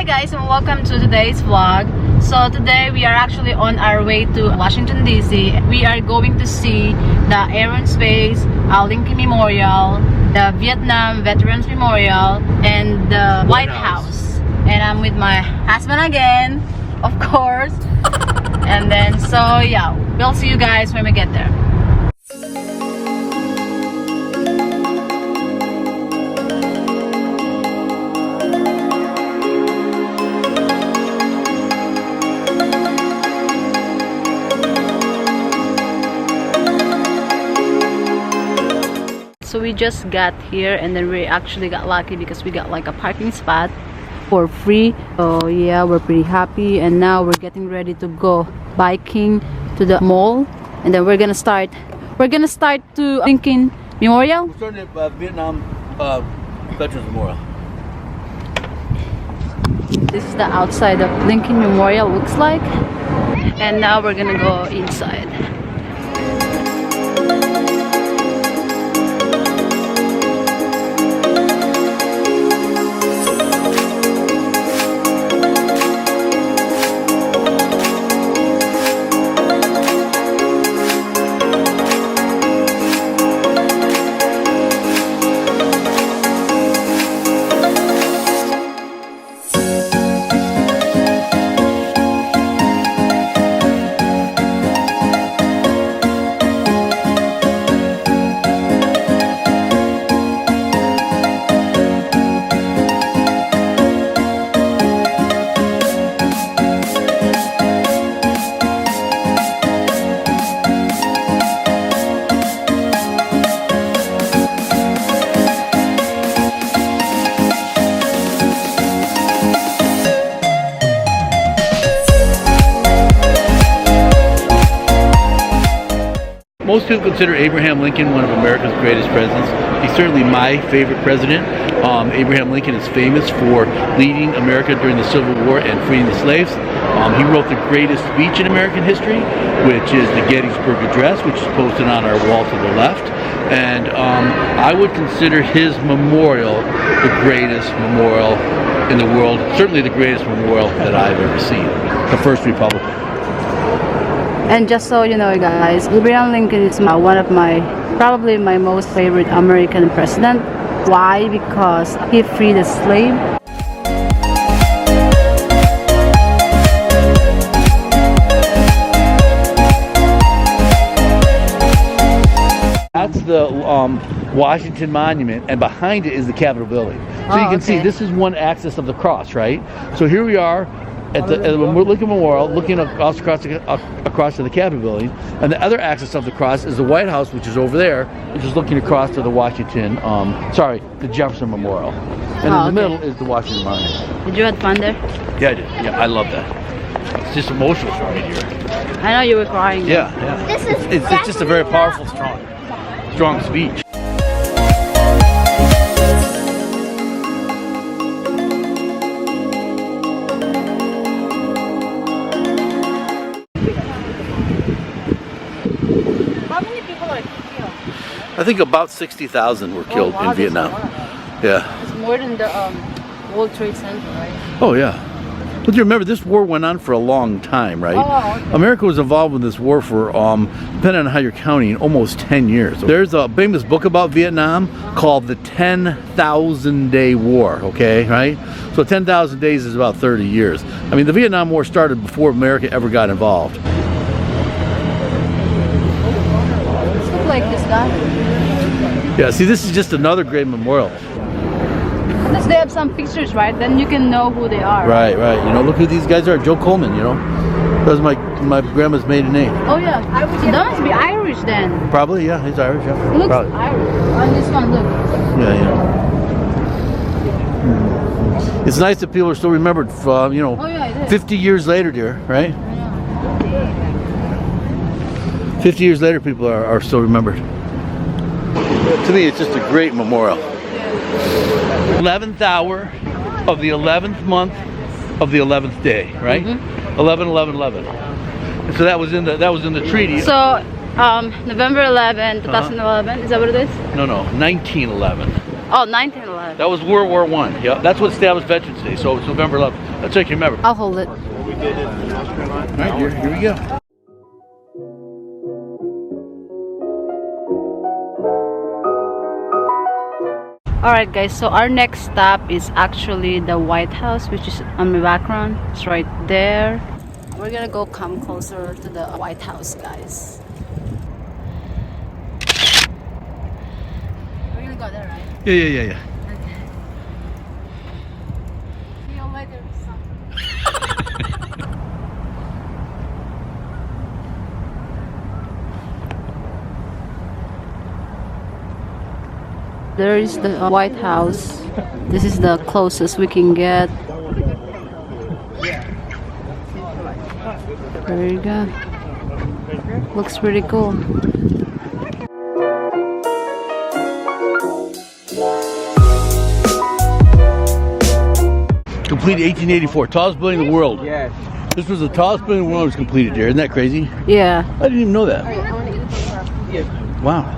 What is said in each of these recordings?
Hi guys, and welcome to today's vlog. So today we are actually on our way to Washington DC. We are going to see the Air and Space Lincoln Memorial, the Vietnam Veterans Memorial, and the White House. And I'm with my husband again, of course. And then so yeah, we'll see you guys when we get there. So we just got here, and then we actually got lucky because we got like a parking spot for free. So yeah, we're pretty happy, and now we're getting ready to go biking to the mall, and then we're gonna start to Lincoln Memorial. We're starting at Vietnam Veterans Memorial. This is the outside of Lincoln Memorial looks like, and now we're gonna go inside. Most people consider Abraham Lincoln one of America's greatest presidents. He's certainly my favorite president. Abraham Lincoln is famous for leading America during the Civil War and freeing the slaves. He wrote the greatest speech in American history, which is the Gettysburg Address, which is posted on our wall to the left. And I would consider his memorial the greatest memorial in the world, certainly the greatest memorial that I've ever seen. The first Republic. And just so you know, guys, Abraham Lincoln is probably my most favorite American president. Why? Because he freed the slave. That's the Washington Monument, and behind it is the Capitol building. So you can see this is one axis of the cross, right? So here we are at the Lincoln Memorial, looking across to the Capitol building, and the other axis of the cross is the White House, which is over there, which is looking across to the the Jefferson Memorial, and in the middle is the Washington Monument. Did you have fun there? Yeah, I did. Yeah, I love that. It's just emotional for me here. I know you were crying. Yeah, yeah. It's just a very powerful, strong speech. I think about 60,000 were killed in Vietnam. Yeah. It's more than the World Trade Center, right? Oh yeah. But you remember, this war went on for a long time, right? Oh, okay. America was involved in this war for, depending on how you're counting, almost 10 years. There's a famous book about Vietnam called The 10,000 Day War, okay, right? So 10,000 days is about 30 years. I mean, the Vietnam War started before America ever got involved. Look like this guy. Yeah, see, this is just another great memorial. Unless they have some pictures, right? Then you can know who they are. Right, right. You know, look who these guys are. Joe Coleman, you know. That was my grandma's maiden name. Oh yeah. That must be Irish then. Probably, yeah. He's Irish, yeah. He looks Probably. Irish. On this one, look. Yeah, yeah. It's nice that people are still remembered from, you know, 50 years later, dear, right? 50 years later, people are still remembered. To me, it's just a great memorial. 11th hour of the 11th month of the 11th day, right? 11/11/11. And so that was in the treaty. So November 11, 2011. Is that what it is? No, 1911. Oh, 1911. That was World War I. Yeah, that's what established Veterans Day. So it's November 11th. That's what you remember. I'll hold it. All right, here we go. Alright guys, so our next stop is actually the White House, which is on my background. It's right there. We're gonna go come closer to the White House, guys. We're gonna go there, right? Yeah. Okay. See you later, son. There is the White House. This is the closest we can get. There you go. Looks pretty cool. Completed 1884, tallest building in the world. Yes. This was the tallest building in the world that was completed there. Isn't that crazy? Yeah. I didn't even know that. Wow.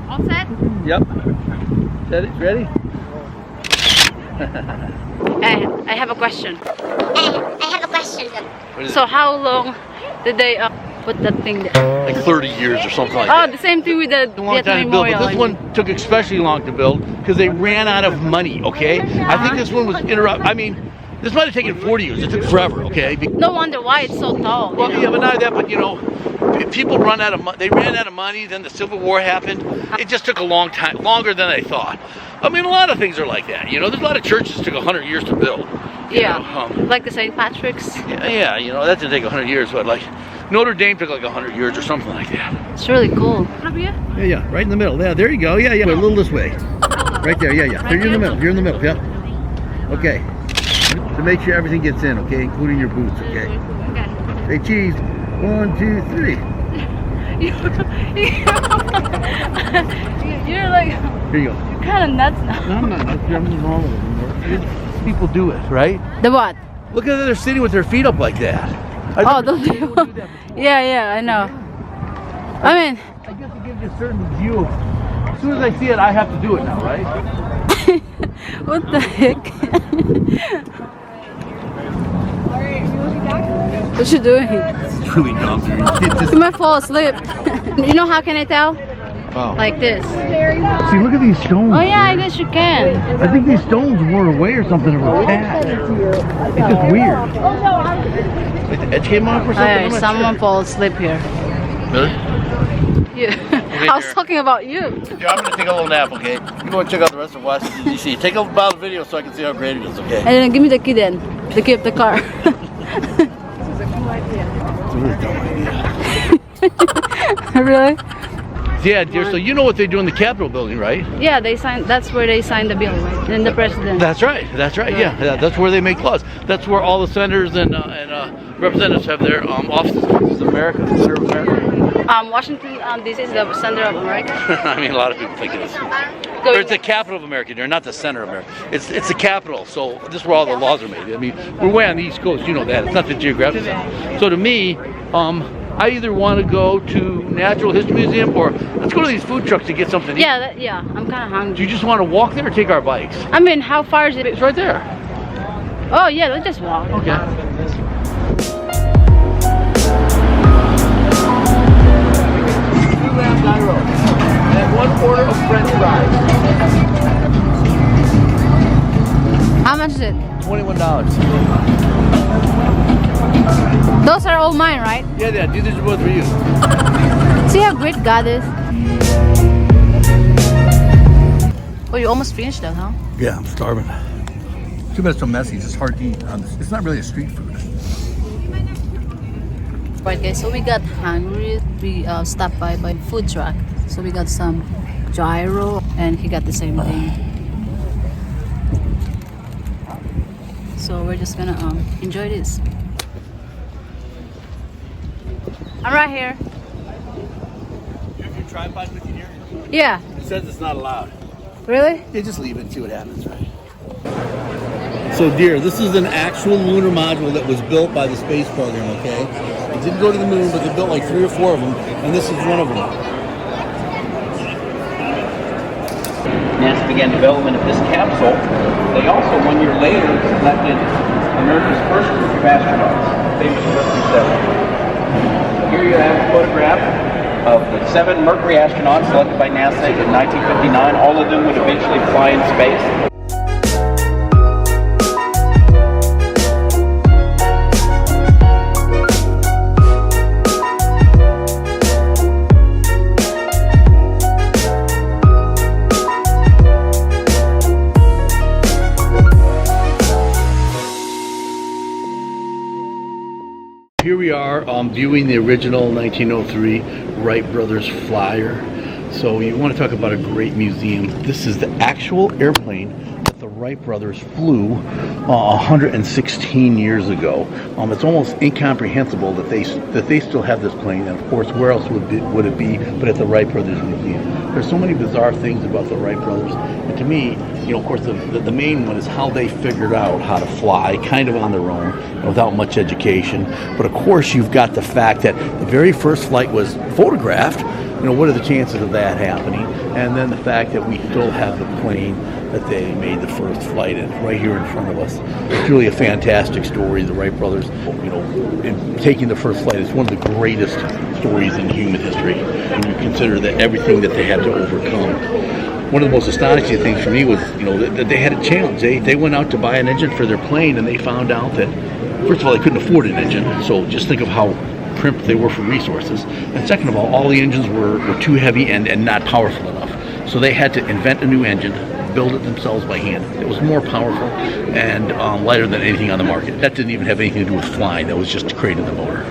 All set? Yep. Set it. Ready? I have a question. I have a question. What is So how long did they put that thing there? it? Like 30 years or something like Oh, that. the same thing with the A long time Vietnam to build, Memorial. but this one took especially long to build because they ran out of money, okay? I think this one was I mean, this might have taken 40 years. It took forever, okay? No wonder why it's so tall. Well, yeah, but not that, but you know, people run out of money. They ran out of money, then the Civil War happened. It just took a long time, longer than I thought. I mean, a lot of things are like that, you know? There's a lot of churches that took 100 years to build. you Yeah. know, Like the St. Patrick's. yeah, you know, that didn't take 100 years, but like Notre Dame took like 100 years or something like that. It's really cool. Yeah, right in the middle. Yeah, there you go. Yeah, a little this way. Right there, yeah. Right You're in the there? middle. You're in the middle, yeah. Okay. To make sure everything gets in, okay, including your boots, okay. Okay. Say cheese. 1, 2, 3. You're like, Here you go. you're kind of nuts now. No, I'm not. Nothing wrong with it. People do it, right? The what? Look at they're sitting with their feet up like that. Oh, those people. Yeah, I know. I mean, I guess it gives you a certain view of. As soon as I see it, I have to do it now, right? what the heck? What you doing? It's really dumb, dude. You might fall asleep. You know how can I tell? Wow. Like this. See, look at these stones. Oh yeah, I guess you can. I think these stones wore away or something. Or were packed. It's just weird. Like the edge came off or something? I'm Hey, not someone sure. fall asleep here. Really? Yeah. I was talking about you. Yeah, I'm gonna take a little nap, okay? You go and check out the rest of Washington D.C. Take a about the video so I can see how great it is, okay? And then give me the key then. The key of the car. It's a really dumb idea. Really? Yeah, dear. So you know what they do in the Capitol building, right? Yeah, they signed. That's where they signed the bill, right? And the president. That's right. That's right. Yeah, that's where they make laws. That's where all the senators and representatives have their offices. This is America, the center of America. Washington, D.C. is the center of America. I mean, a lot of people think it is. Or it's the capital of America, dear, not the center of America. It's the capital. So this is where all the laws are made. I mean, we're way on the East Coast. You know that. It's not the geographic center. So to me, I either want to go to Natural History Museum or let's go to these food trucks to get something to eat. Yeah, I'm kind of Do hungry. you just want to walk there or take our bikes? I mean, how far is it? It's right there. Oh yeah, let's just walk. Okay. 2 lamb gyro and 1 quarter of French fries. How much is it? $21. Those are all mine, right? Yeah, these are both for you. See how great God is. Oh, you almost finished that, huh? Yeah, I'm starving. Too bad it's so messy. It's just hard to eat. It's not really a street food. Right guys, so we got hungry. We stopped by food truck. So we got some gyro and he got the same thing. So we're just gonna enjoy this. I'm right here. You have your tripod with you here? Yeah. It says it's not allowed. Really? Yeah, just leave it and see what happens, right? So, dear, this is an actual lunar module that was built by the space program, okay? It didn't go to the moon, but they built like 3 or 4 of them, and this is one of them. NASA began development of this capsule. They also, 1 year later, selected America's first group of astronauts, famous Mercury 7. Here you have a photograph of the 7 Mercury astronauts selected by NASA in 1959. All of them would eventually fly in space. Here we are viewing the original 1903 Wright Brothers Flyer. So you want to talk about a great museum. This is the actual airplane that the Wright brothers flew 116 years ago. It's almost incomprehensible that they still have this plane, and of course, where else would it be but at the Wright Brothers Museum? There's so many bizarre things about the Wright brothers, and to me, of course, the main one is how they figured out how to fly, kind of on their own, without much education. But of course, you've got the fact that the very first flight was photographed. What are the chances of that happening? And then the fact that we still have the plane that they made the first flight in, right here in front of us. It's really a fantastic story. The Wright brothers, in taking the first flight, is one of the greatest stories in human history. When you consider that everything that they had to overcome. One of the most astonishing things for me was, that they had a challenge. They went out to buy an engine for their plane, and they found out that, first of all, they couldn't afford an engine. So just think of how primped they were for resources. And second of all the engines were too heavy and not powerful enough. So they had to invent a new engine, build it themselves by hand. It was more powerful and lighter than anything on the market. That didn't even have anything to do with flying. That was just creating the motor.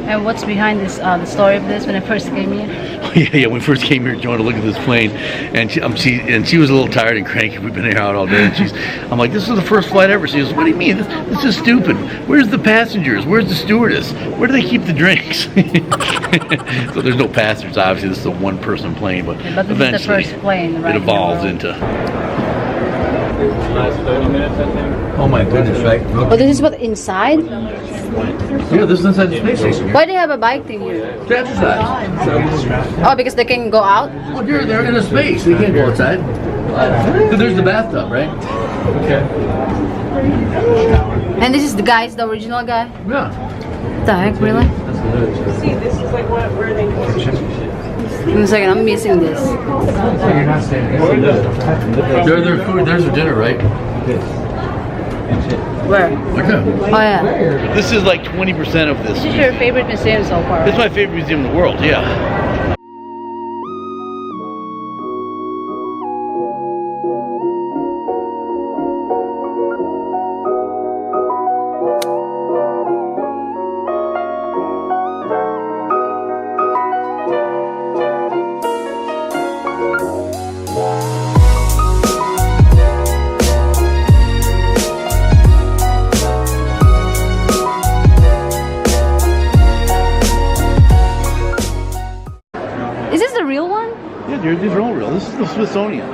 And what's behind this, the story of this when I first came here? Yeah, when we first came here, Joanna looked at this plane, and she was a little tired and cranky. We've been here out all day, and I'm like, this is the first flight ever. She goes, what do you mean? This is stupid. Where's the passengers? Where's the stewardess? Where do they keep the drinks? So there's no passengers, obviously. This is a one-person plane, but this eventually is the first plane, right? it evolves into... Last 30 minutes, I think. Oh my goodness, right? Oh, this is what, inside? Yeah, this is inside the space station. Why do you have a bike thing here? It's exercise. Oh, because they can go out? Well, they're in a space. They can't go outside. There's the bathtub, right? Okay. And this is the original guy? Yeah. What the heck, really? See, this is like where they Give me a second, I'm missing this. There's the dinner, right? Where? Okay. Oh, yeah. This is like 20% of this. This is your favorite museum so far? It's my favorite museum in the world, yeah. Is this the real one? Yeah, dude, these are all real. This is the Smithsonian.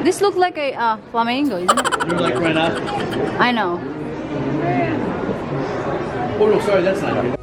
This looks like a flamingo, isn't it? You're like rhinoceros. I know. Oh no, sorry, that's not it.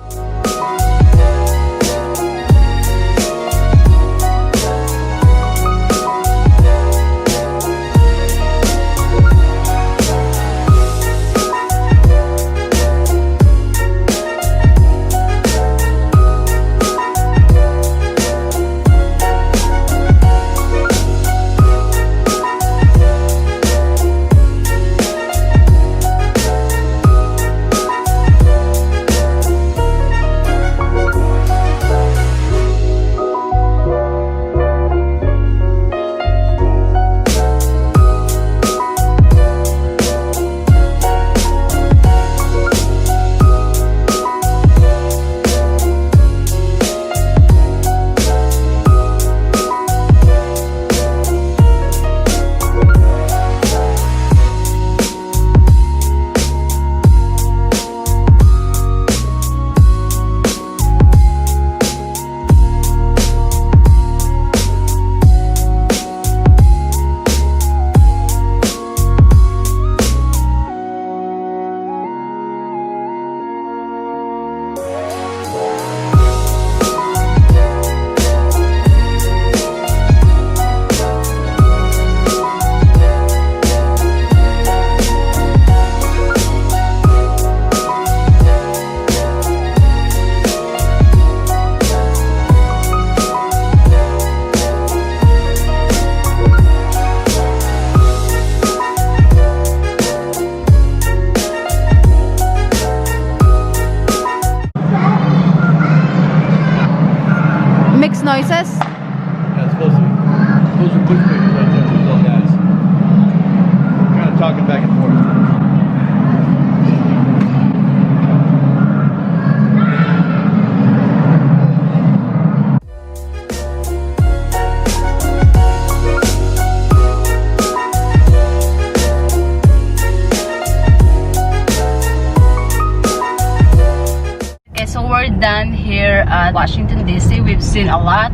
Mixed noises. Yeah, it's supposed to be. Those are bushwhackers right there. Those little guys. Kind of talking back and forth. Okay, so we're done here at Washington DC. We've seen a lot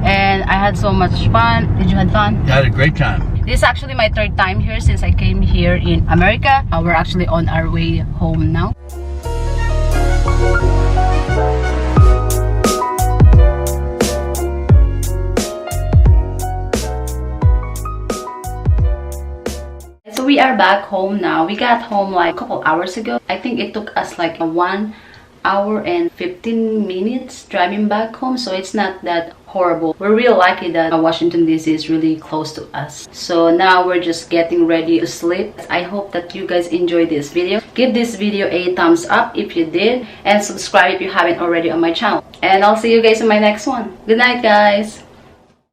and I had so much fun. Did you have fun? I had a great time. This is actually my third time here since I came here in America. We're actually on our way home now. So we are back home now. We got home like a couple hours ago. I think it took us like 1 hour and 15 minutes driving back home, so it's not that horrible. We're real lucky that Washington DC is really close to us. So now we're just getting ready to sleep. I hope that you guys enjoyed this video. Give this video a thumbs up if you did, and subscribe if you haven't already on my channel. And I'll see you guys in my next one. Good night, guys.